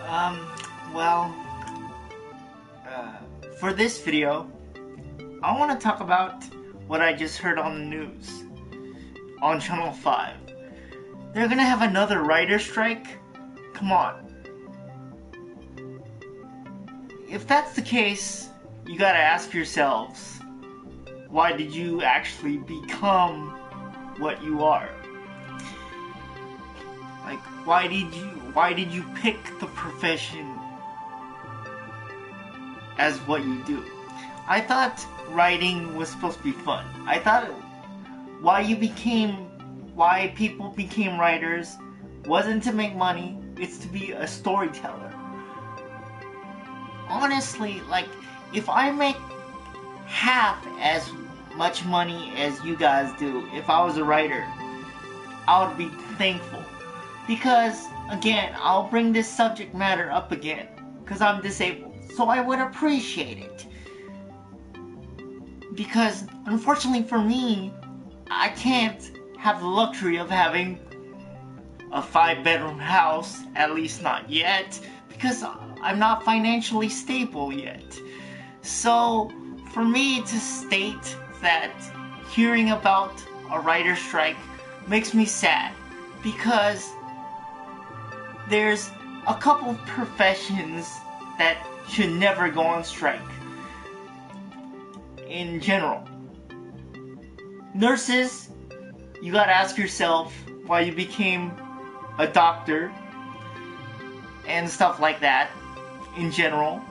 Um, well, for this video, I want to talk about what I just heard on the news on Channel 5. They're gonna have another writer strike? Come on. If that's the case, you gotta ask yourselves, why did you actually become what you are? Like, why did you pick the profession as what you do? I thought writing was supposed to be fun. I thought why people became writers wasn't to make money, it's to be a storyteller. Honestly, like, if I make half as much money as you guys do, if I was a writer, I would be thankful. Because, again, I'll bring this subject matter up again, because I'm disabled, so I would appreciate it. Because, unfortunately for me, I can't have the luxury of having a 5-bedroom house, at least not yet, because I'm not financially stable yet. So, for me to state that hearing about a writer's strike makes me sad, because there's a couple of professions that should never go on strike. In general. Nurses, you gotta ask yourself why you became a doctor and stuff like that in general.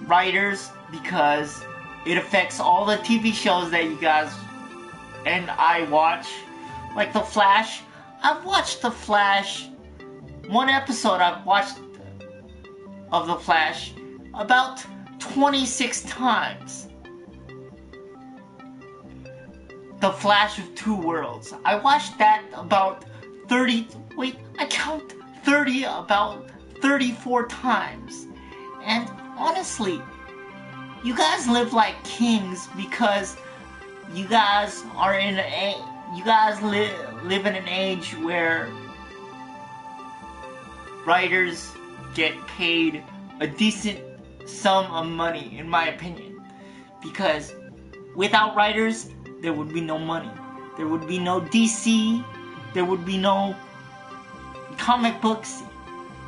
Writers, because it affects all the TV shows that you guys and I watch. Like The Flash. I've watched The Flash. One episode I've watched of The Flash about 26 times. The Flash of Two Worlds. I watched that about 34 times. And honestly, you guys live like kings because you guys are live in an age where writers get paid a decent sum of money, in my opinion. Because without writers, there would be no money. There would be no DC. There would be no comic books.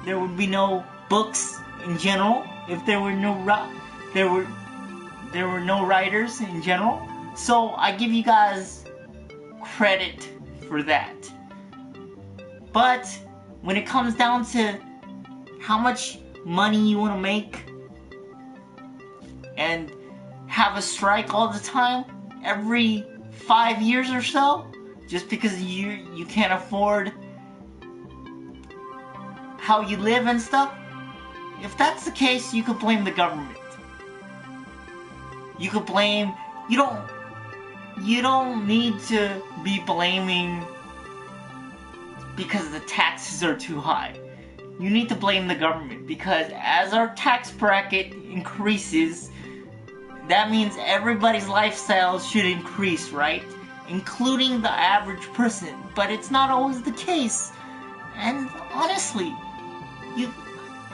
There would be no books in general. If there were no writers in general. So I give you guys credit for that. But when it comes down to how much money you want to make and have a strike all the time, every 5 years or so, just because you can't afford how you live and stuff, if that's the case, you could blame the government. You could blame, you don't need to be blaming because the taxes are too high. You need to blame the government, because as our tax bracket increases, that means everybody's lifestyle should increase, right? Including the average person. But it's not always the case. And honestly,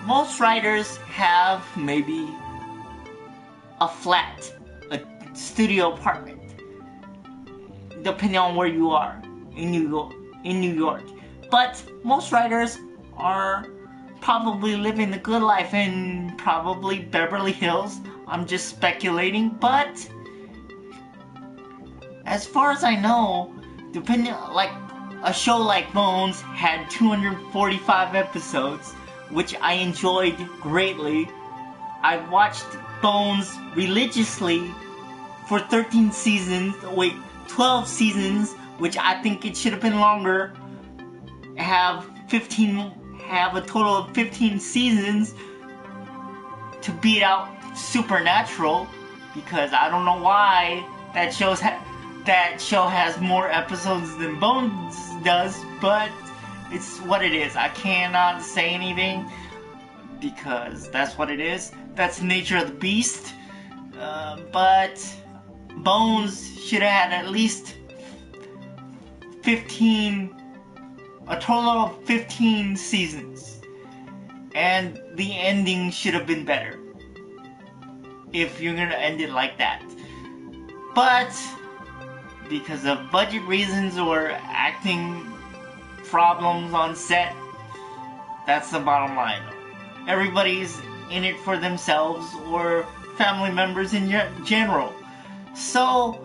most writers have maybe a flat, a studio apartment, depending on where you are in New York. But most writers are probably living the good life in probably Beverly Hills. I'm just speculating, but as far as I know, like a show like Bones had 245 episodes, which I enjoyed greatly. I watched Bones religiously for 12 seasons, which I think it should have been longer. Have a total of 15 seasons to beat out Supernatural, because I don't know why that show has more episodes than Bones does, but it's what it is. I cannot say anything because that's what it is. That's the nature of the beast. But Bones should have had at least 15 a total of 15 seasons. and the ending should have been better if you're gonna end it like that. But because of budget reasons or acting problems on set, that's the bottom line. Everybody's in it for themselves or family members in general. So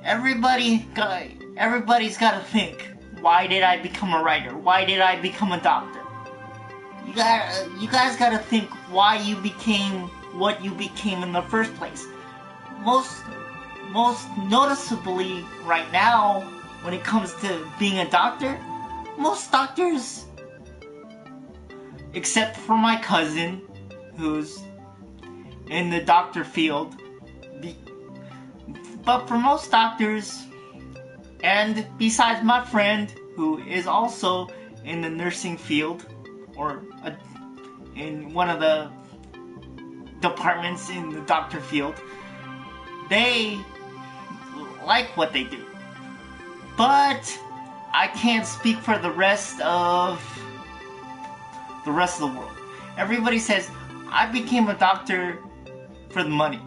everybody's got to think, why did I become a writer? Why did I become a doctor? You guys got to think why you became what you became in the first place. Most noticeably right now, when it comes to being a doctor, most doctors, except for my cousin, who's in the doctor field, but for most doctors, and besides my friend, who is also in the nursing field, or in one of the departments in the doctor field, they like what they do. But I can't speak for the rest of the world. Everybody says, I became a doctor for the money.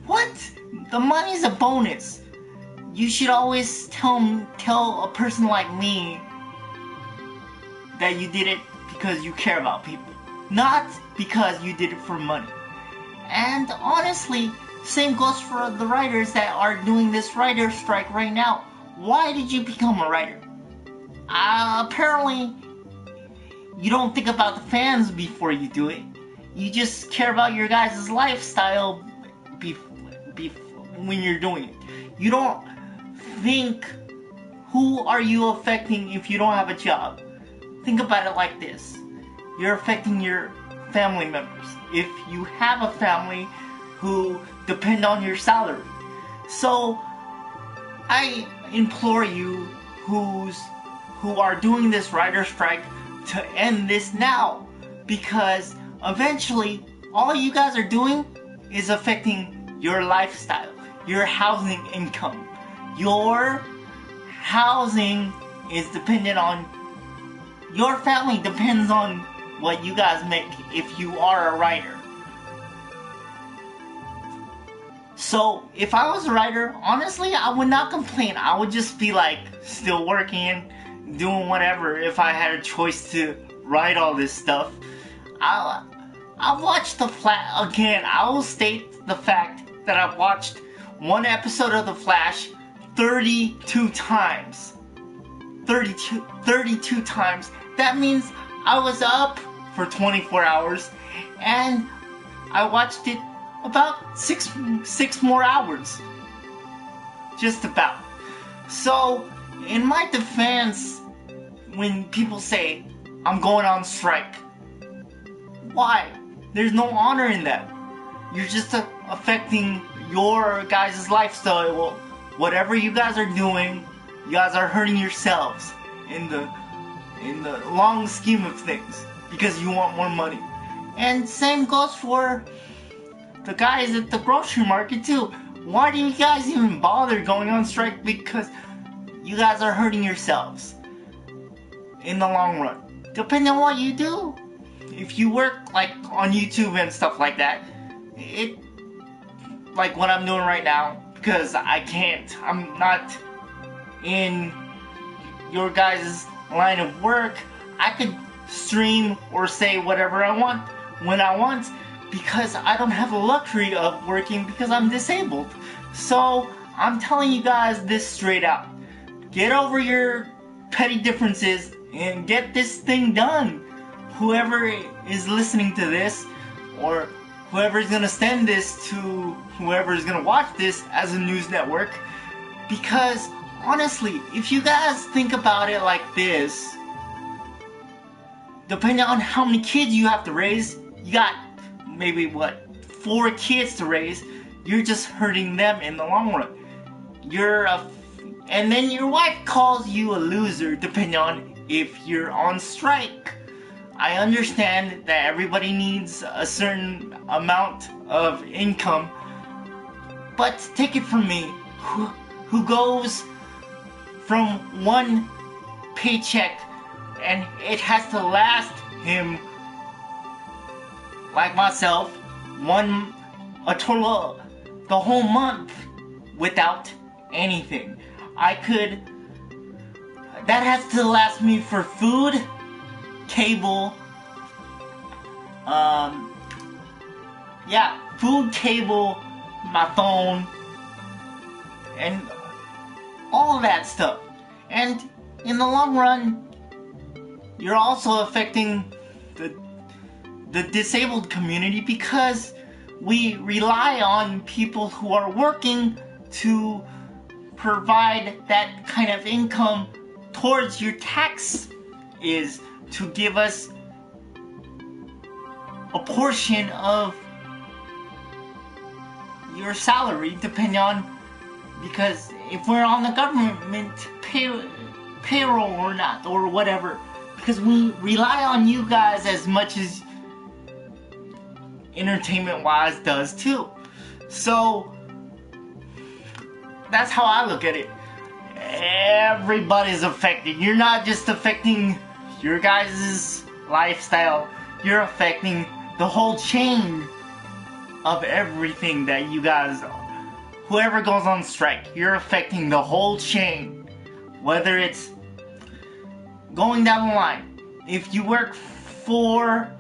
What? The money's a bonus. You should always tell a person like me that you did it because you care about people, not because you did it for money. And honestly, same goes for the writers that are doing this writer strike right now. Why did you become a writer? Apparently, you don't think about the fans before you do it. You just care about your guys' lifestyle when you're doing it. You don't think, who are you affecting if you don't have a job? Think about it like this. You're affecting your family members. If you have a family who depend on your salary. So, I implore you who are doing this writer strike to end this now, because eventually all you guys are doing is affecting your lifestyle, your housing income. Your housing is dependent on, your family depends on what you guys make if you are a writer. So if I was a writer, honestly, I would not complain. I would just be like still working, doing whatever if I had a choice to write all this stuff. I watched The Flash again. I will state the fact that I've watched one episode of The Flash 32 times. 32 times. That means I was up for 24 hours and I watched it about six more hours. Just about. So, in my defense, when people say, I'm going on strike, why? There's no honor in that. You're just affecting your guys' lifestyle. Well, whatever you guys are doing, you guys are hurting yourselves in the long scheme of things because you want more money. And same goes for the guys at the grocery market too. Why do you guys even bother going on strike? Because you guys are hurting yourselves in the long run. Depending on what you do. If you work like on YouTube and stuff like that, it, like what I'm doing right now, because I'm not in your guys' line of work, I could stream or say whatever I want when I want, because I don't have the luxury of working because I'm disabled. So I'm telling you guys this straight out. Get over your petty differences and get this thing done. Whoever is listening to this, or whoever is going to send this to whoever is going to watch this as a news network, because honestly, if you guys think about it like this, depending on how many kids you have to raise, you got maybe 4 kids to raise, you're just hurting them in the long run. And then your wife calls you a loser depending on if you're on strike. I understand that everybody needs a certain amount of income, but take it from me, who goes from one paycheck and it has to last him like myself, a total of the whole month without anything. That has to last me for food, cable, food, cable, my phone, and all of that stuff. And in the long run, you're also affecting the disabled community, because we rely on people who are working to provide that kind of income towards your tax, is to give us a portion of your salary, depending on, because if we're on the government payroll or not, or whatever, because we rely on you guys as much as entertainment wise does too. So that's how I look at it. Everybody's affected. You're not just affecting your guys' lifestyle, you're affecting the whole chain of everything that you guys, whoever goes on strike, you're affecting the whole chain. Whether it's going down the line, if you work for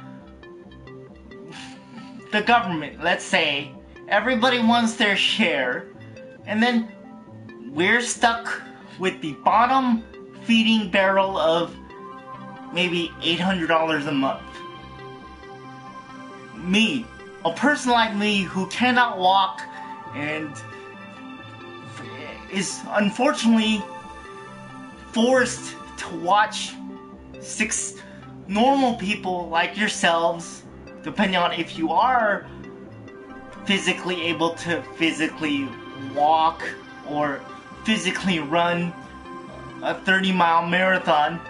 the government, let's say, everybody wants their share, and then we're stuck with the bottom feeding barrel of maybe $800 a month. Me, a person like me who cannot walk and is unfortunately forced to watch 6 normal people like yourselves, depending on if you are physically able to physically walk or physically run a 30-mile marathon.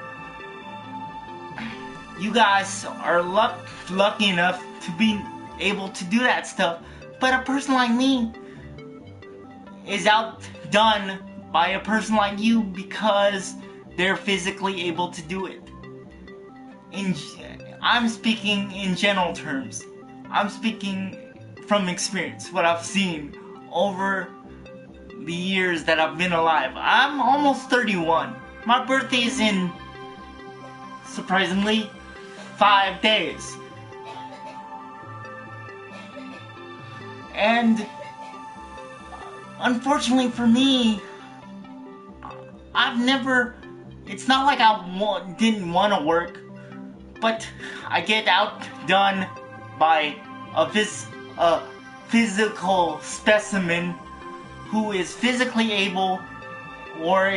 You guys are lucky enough to be able to do that stuff, but a person like me is outdone by a person like you because they're physically able to do it. I'm speaking in general terms. I'm speaking from experience, what I've seen over the years that I've been alive. I'm almost 31. My birthday's in, surprisingly, 5 days. And unfortunately for me, it's not like I didn't want to work, but I get outdone by a physical specimen who is physically able, or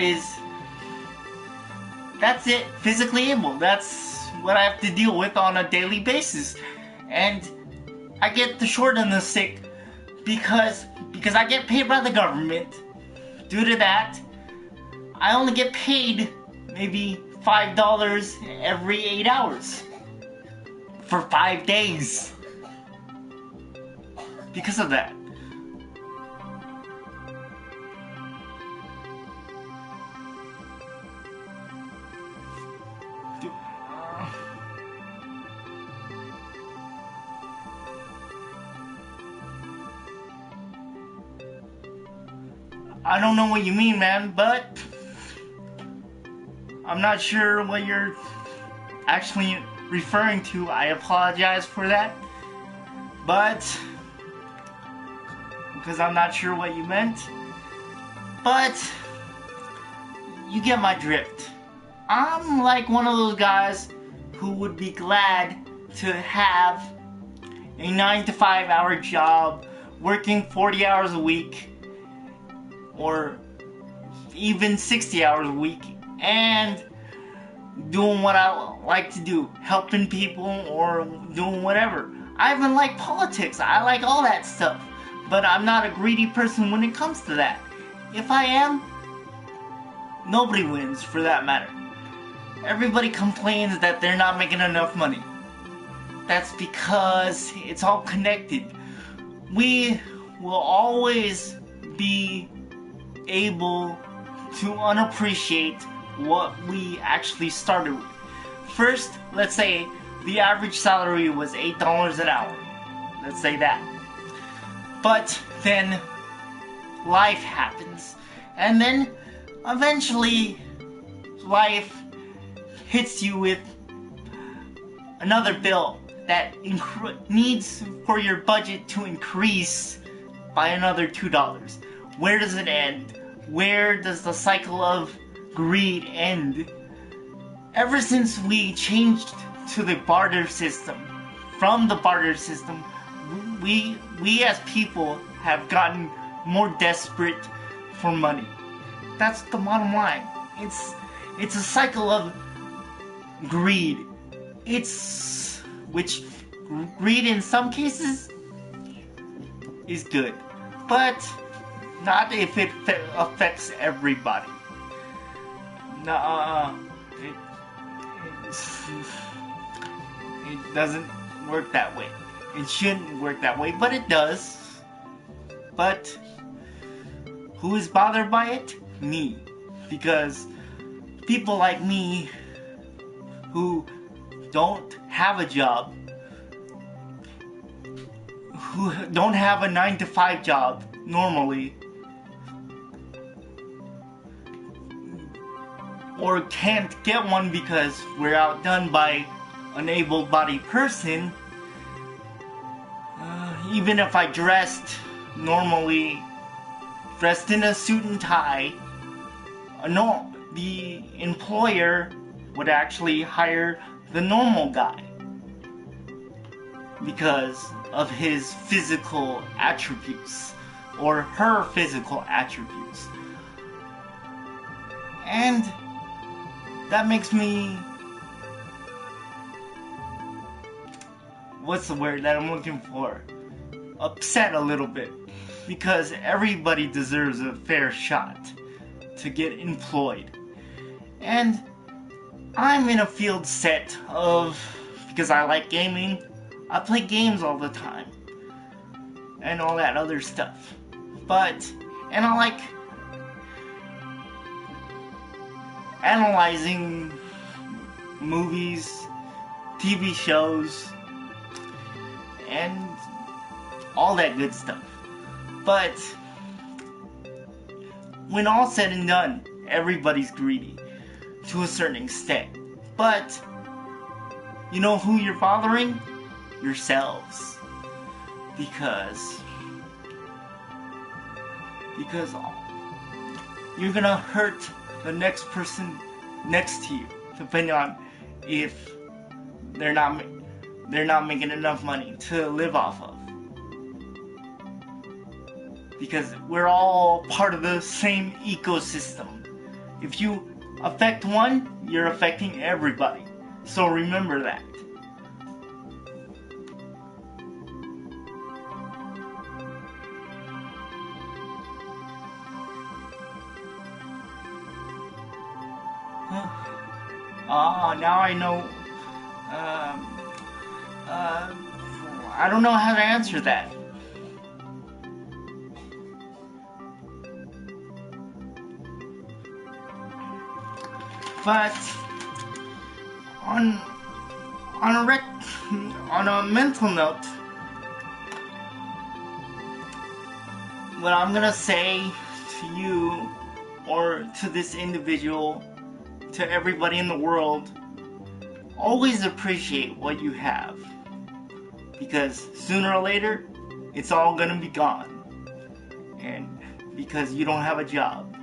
that's it, physically able. That's what I have to deal with on a daily basis. And I get the short and the stick because I get paid by the government. Due to that, I only get paid maybe $5 every 8 hours for 5 days because of that. I don't know what you mean, man, but I'm not sure what you're actually referring to. I apologize for that, but because I'm not sure what you meant, but you get my drift. I'm like one of those guys who would be glad to have a 9 to 5 hour job, working 40 hours a week, or even 60 hours a week, and doing what I like to do, helping people or doing whatever. I even like politics. I like all that stuff, but I'm not a greedy person when it comes to that. If I am, nobody wins for that matter. Everybody complains that they're not making enough money. That's because it's all connected. We will always be able to unappreciate what we actually started with. First, let's say the average salary was $8 an hour. Let's say that. But then life happens, and then eventually life hits you with another bill that needs for your budget to increase by another $2. Where does it end? Where does the cycle of greed end? Ever since we changed to the barter system, from the barter system, we as people have gotten more desperate for money. That's the bottom line. It's a cycle of greed. Which greed in some cases is good, but not if it affects everybody. It doesn't work that way. It shouldn't work that way, but it does. But who is bothered by it? Me. Because people like me who don't have a job, who don't have a 9-to-5 job normally, or can't get one because we're outdone by an able-bodied person, even if I dressed normally, dressed in a suit and tie, the employer would actually hire the normal guy because of his physical attributes or her physical attributes. And that makes me, what's the word that I'm looking for? Upset a little bit, because everybody deserves a fair shot to get employed. And I'm in a field set of, because I like gaming, I play games all the time and all that other stuff. And I like analyzing movies, TV shows, and all that good stuff. But when all said and done, everybody's greedy to a certain extent. But you know who you're bothering? Yourselves. Because you're gonna hurt the next person next to you, depending on if they're not making enough money to live off of. Because we're all part of the same ecosystem. If you affect one, you're affecting everybody. So remember that. Now I know. I don't know how to answer that. But on a mental note, what I'm gonna say to you or to this individual, to everybody in the world, always appreciate what you have, because sooner or later it's all gonna be gone, and because you don't have a job,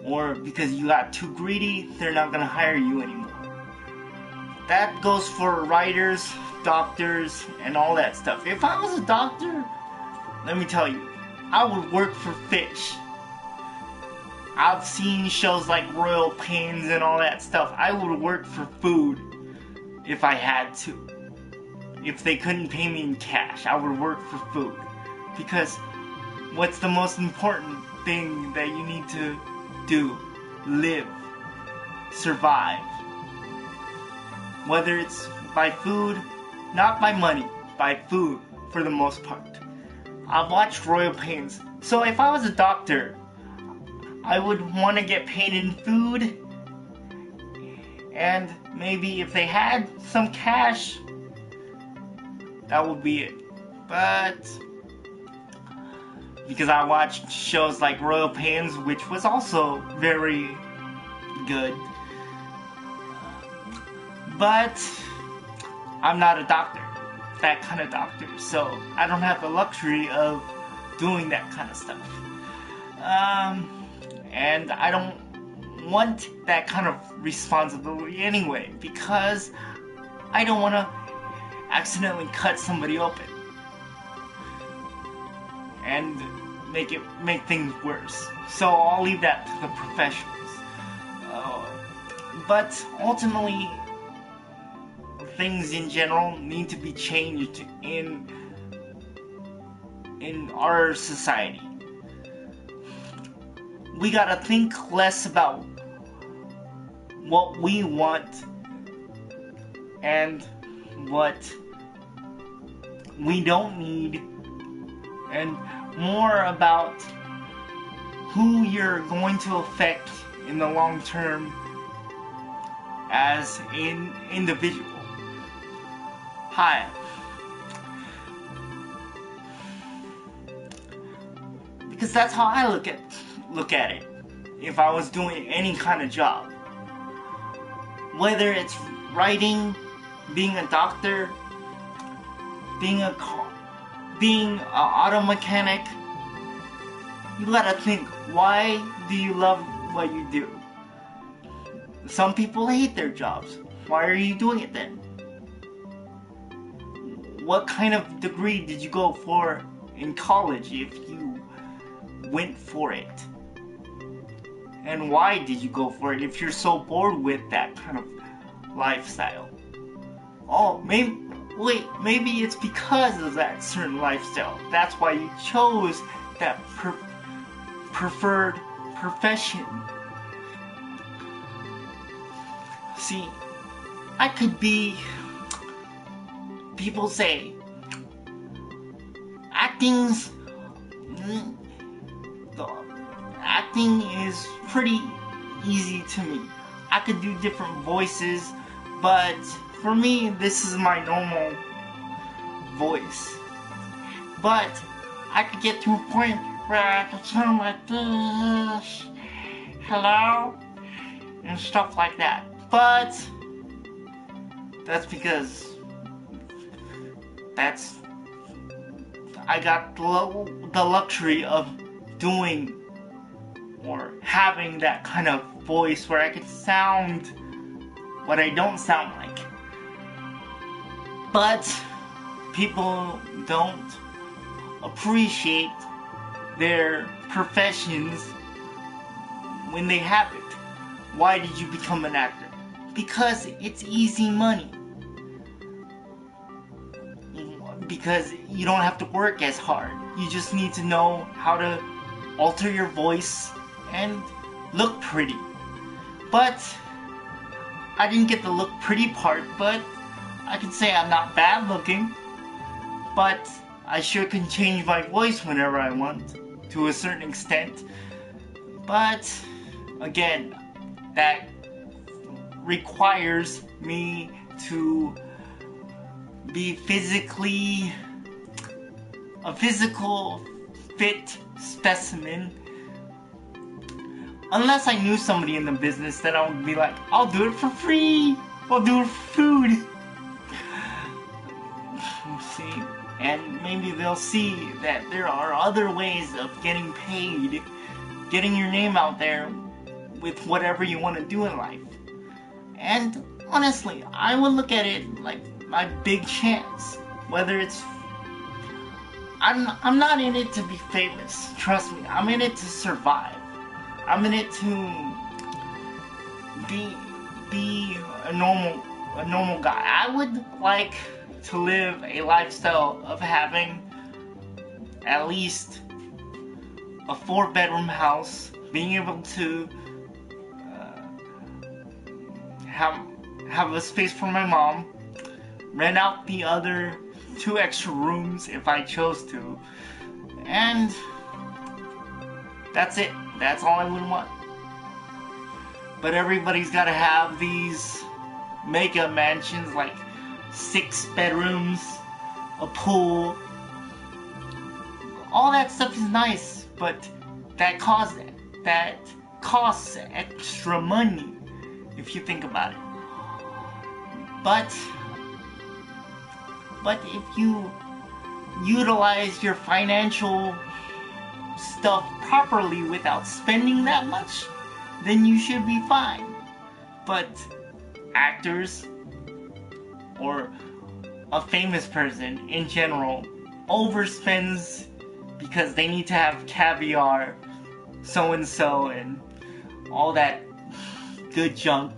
or because you got too greedy, they're not gonna hire you anymore. That goes for writers, doctors, and all that stuff. If I was a doctor, let me tell you, I would work for fish. I've seen shows like Royal Pains and all that stuff. I would work for food if I had to. If they couldn't pay me in cash, I would work for food. Because what's the most important thing that you need to do? Live. Survive. Whether it's by food, not by money, by food for the most part. I've watched Royal Pains. So if I was a doctor, I would want to get paid in food And maybe if they had some cash, that would be it. But because I watched shows like Royal Pains, which was also very good, but I'm not a doctor, that kind of doctor, so I don't have the luxury of doing that kind of stuff. And I don't want that kind of responsibility anyway, because I don't want to accidentally cut somebody open and make things worse. So I'll leave that to the professionals. But ultimately, things in general need to be changed in our society. We gotta think less about what we want and what we don't need, and more about who you're going to affect in the long term as an individual. Hi. Because that's how I look at it. If I was doing any kind of job, whether it's writing, being a doctor, being an auto mechanic, you gotta think, why do you love what you do? Some people hate their jobs. Why are you doing it then? What kind of degree did you go for in college if you went for it? And why did you go for it if you're so bored with that kind of lifestyle? Oh, maybe it's because of that certain lifestyle. That's why you chose that preferred profession. See, I could be... People say acting is pretty easy to me. I could do different voices, but for me, this is my normal voice. But I could get to a point where I could sound like this, hello, and stuff like that. But that's because I got the luxury of doing or having that kind of voice where I could sound what I don't sound like. But people don't appreciate their professions when they have it. Why did you become an actor? Because it's easy money. Because you don't have to work as hard. You just need to know how to alter your voice and look pretty. But I didn't get the look pretty part, but I can say I'm not bad looking. But I sure can change my voice whenever I want, to a certain extent. But again, that requires me to be a physical fit specimen. Unless I knew somebody in the business, then I would be like, I'll do it for free. I'll do it for food. See, and maybe they'll see that there are other ways of getting paid, getting your name out there with whatever you want to do in life. And honestly, I would look at it like my big chance. Whether it's... I'm not in it to be famous. Trust me, I'm in it to survive. I'm in it to be a normal guy. I would like to live a lifestyle of having at least a 4-bedroom house, being able to have a space for my mom, rent out the other 2 extra rooms if I chose to, and that's it. That's all I would want. But everybody's gotta have these mega mansions, like 6 bedrooms, a pool. All that stuff is nice, but that costs extra money if you think about it. But if you utilize your financial stuff properly without spending that much, then you should be fine. But actors or a famous person in general overspends because they need to have caviar, so and so, and all that good junk.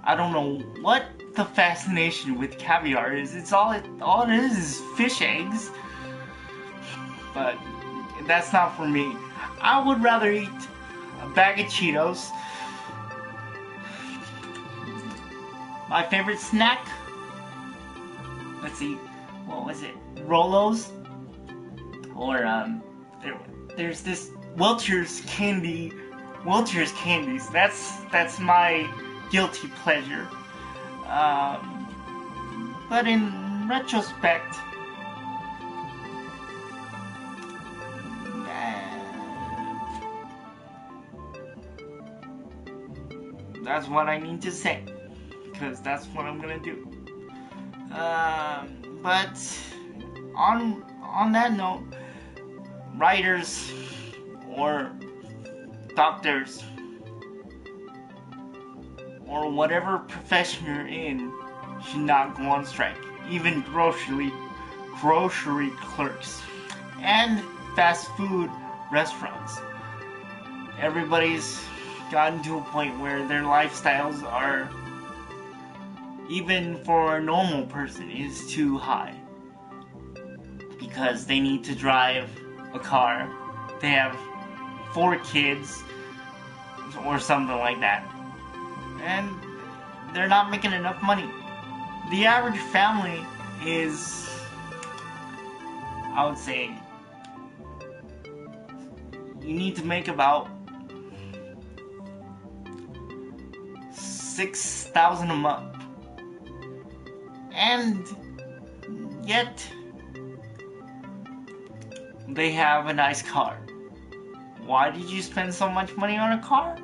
I don't know what the fascination with caviar is. It's all it is fish eggs. But that's not for me. I would rather eat a bag of Cheetos. My favorite snack? Let's see, what was it? Rolos? Or there's this Welch's candies. That's my guilty pleasure. But in retrospect, that's what I need to say, because that's what I'm gonna do. But on that note, writers or doctors or whatever profession you're in should not go on strike. Even grocery clerks and fast food restaurants. Everybody's gotten to a point where their lifestyles are, even for a normal person, is too high. Because they need to drive a car. They have 4 kids or something like that. And they're not making enough money. The average family is, I would say, you need to make about $6,000 a month. And yet they have a nice car. Why did you spend so much money on a car?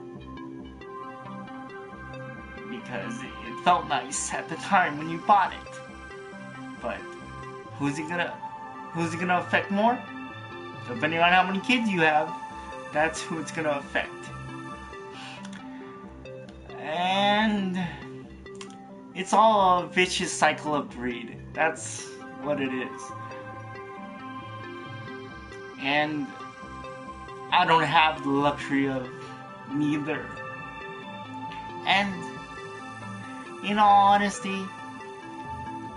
Because it felt nice at the time when you bought it. But who's it gonna affect more? Depending on how many kids you have, that's who it's gonna affect. And it's all a vicious cycle of greed. That's what it is. And I don't have the luxury of neither. And in all honesty,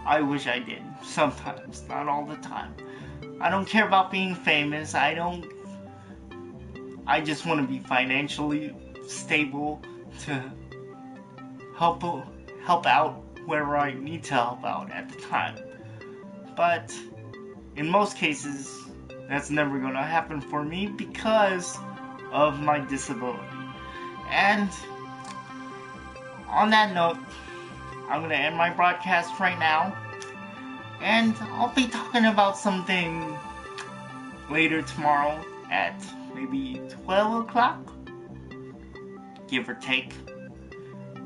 I wish I did. Sometimes, not all the time. I don't care about being famous. I just want to be financially stable to help out wherever I need to help out at the time. But in most cases, that's never going to happen for me because of my disability. And on that note, I'm going to end my broadcast right now. And I'll be talking about something later tomorrow at maybe 12 o'clock, give or take.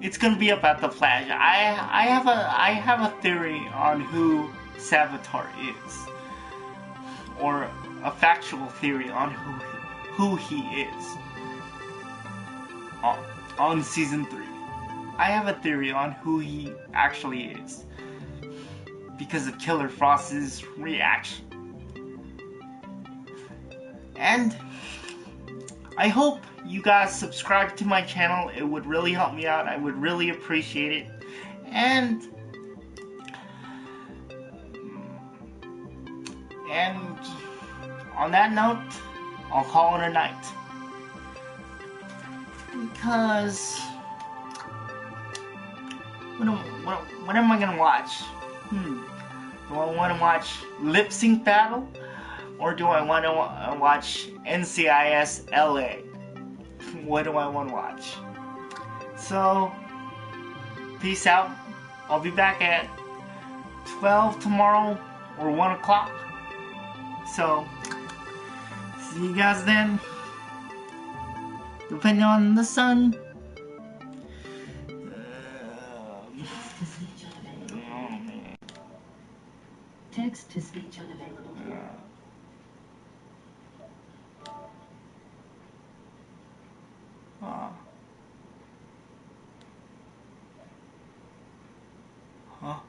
It's gonna be about the Flash. I have a theory on who Savitar is, or a factual theory on who he is. On season 3, I have a theory on who he actually is because of Killer Frost's reaction. And I hope you guys subscribe to my channel. It would really help me out. I would really appreciate it. And on that note, I'll call it a night. Because what am I gonna watch? Do I want to watch Lip Sync Battle? Or do I want to watch NCIS LA? What do I want to watch? So, peace out. I'll be back at 12 tomorrow or 1 o'clock. So, see you guys then. Depending on the sun. Text to speech unavailable. Huh?